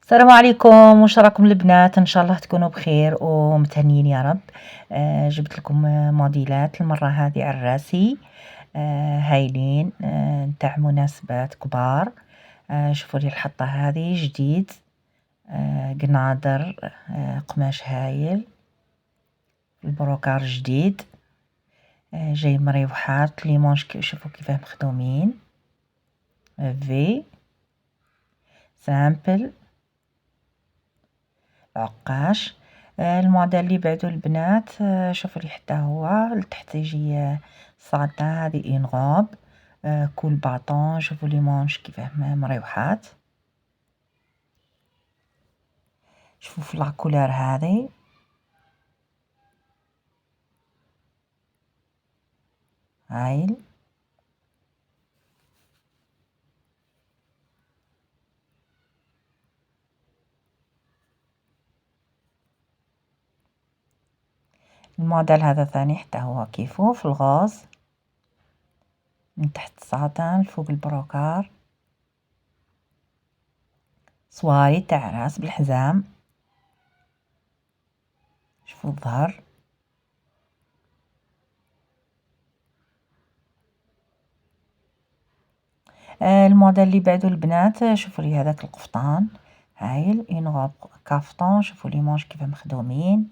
السلام عليكم، واش راكم البنات؟ ان شاء الله تكونوا بخير ومتهنيين يا رب. جبت لكم موديلات المره هذه على راسي. هايلين، نتاع مناسبات كبار. شوفوا لي الحطه هذه جديد. قنادر، قماش هايل، البروكار جديد. جاي مريوحات ليمونش، شوفوا كيفاه مخدومين. في سامبل عقاش. الموديل اللي بعدو البنات، شوفوا لي حتى هو لتحت يجي ساطان، هذه انغوب. كول باطون، شوفوا لي مونش كيفاه مريوحات. شوفوا في لاكولار هذه هايل. الموديل هذا ثاني حتى هو كيفو في الغوز، من تحت ساطان فوق البروكار. صواري تاع راس بالحزام. شوفوا الظهر. الموديل اللي بعدو البنات، شوفوا لي هذاك القفطان هايل، انغوب كافتون. شوفوا لي مونش كيف مخدومين.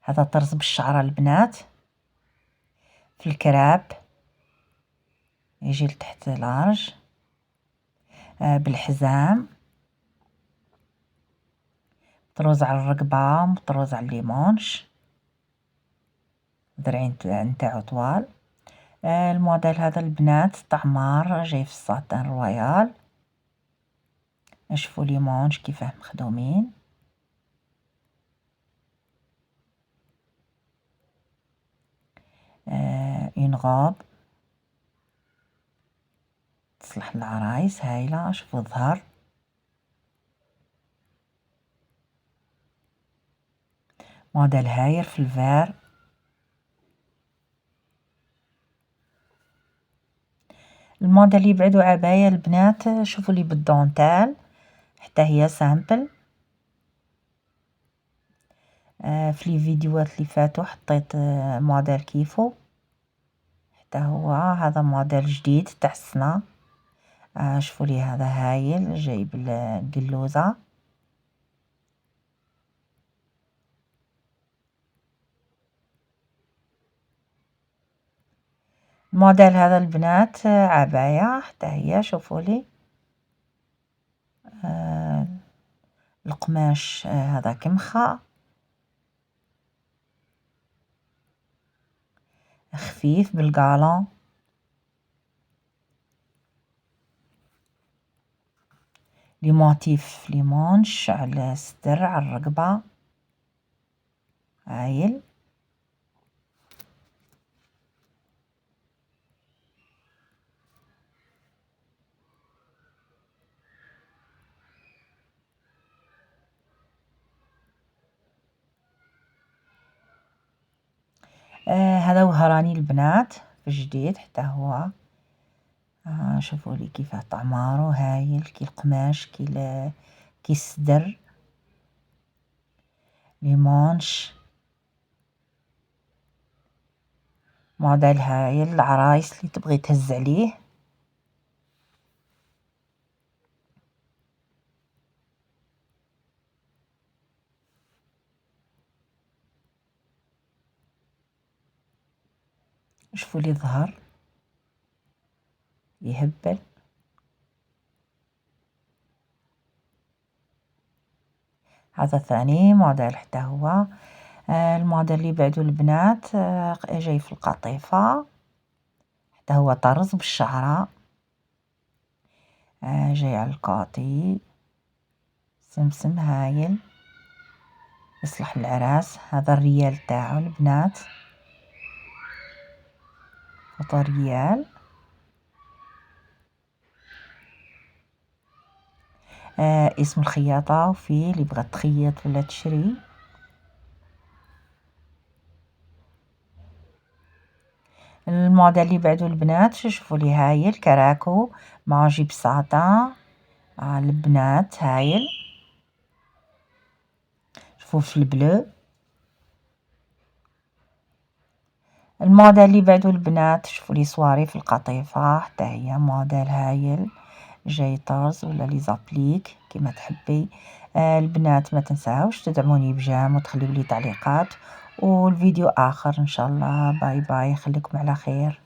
هذا طرز بالشعر البنات في الكراب، يجي لتحت لارج. بالحزام، مطروز على الرقبة، مطروز على الليمونش، درعين نتاعو طوال. الموديل هذا البنات طعمار، جاي في الساتان رويال. شوفوا ليمونش كيفاه مخدومين. انغوب تصلح للعرايس هايلة. شوفوا الظهر. موديل هاير في الفار. الموديل اللي يبعدو عباية البنات، شوفوا لي بالدونتال حتى هي سامبل. في لي فيديوهات اللي فاتوا حطيت موديل كيفو، حتى هو هذا موديل جديد تاع السنة. شوفوا لي هذا هايل، جاي بالقلوزة. الموديل هذا البنات عباية حتى هي، شوفوا لي. القماش هذا كمخة خفيف بالقالون. لي موتيف ليمونش على الستر على الرقبة هايل. هذا وهراني البنات في جديد حتى هو. شوفوا لي كيفاه طعمارو هايل، كي القماش كي الصدر. ليمونش موديل هايل، العرايس اللي تبغي تهز عليه. شوفوا لي ظهر يهبل. هذا ثاني موديل حتى هو. الموديل اللي بعدو البنات، جاي في القطيفة، حتى هو طرز بالشعرة. جاي على الكوطي سمسم هايل، يصلح للعراس. هذا الريال تاعو البنات، فوطو ريال. اسم الخياطة، وفيه اللي بغات تخيط ولا تشري. الموديل اللي بعدو البنات، شوفوا لي هايل كراكو مع جيب ساطان. البنات هايل. شوفوا في البلو. الموديل اللي بعدو البنات، شوفوا لي صواري في القطيفة، حتى هي موديل هايل، جاي طرز ولا لي زابليك كما تحبي. البنات ما تنساوش تدعموني بجام وتخليو لي تعليقات، والفيديو اخر ان شاء الله. باي باي، خليكم على خير.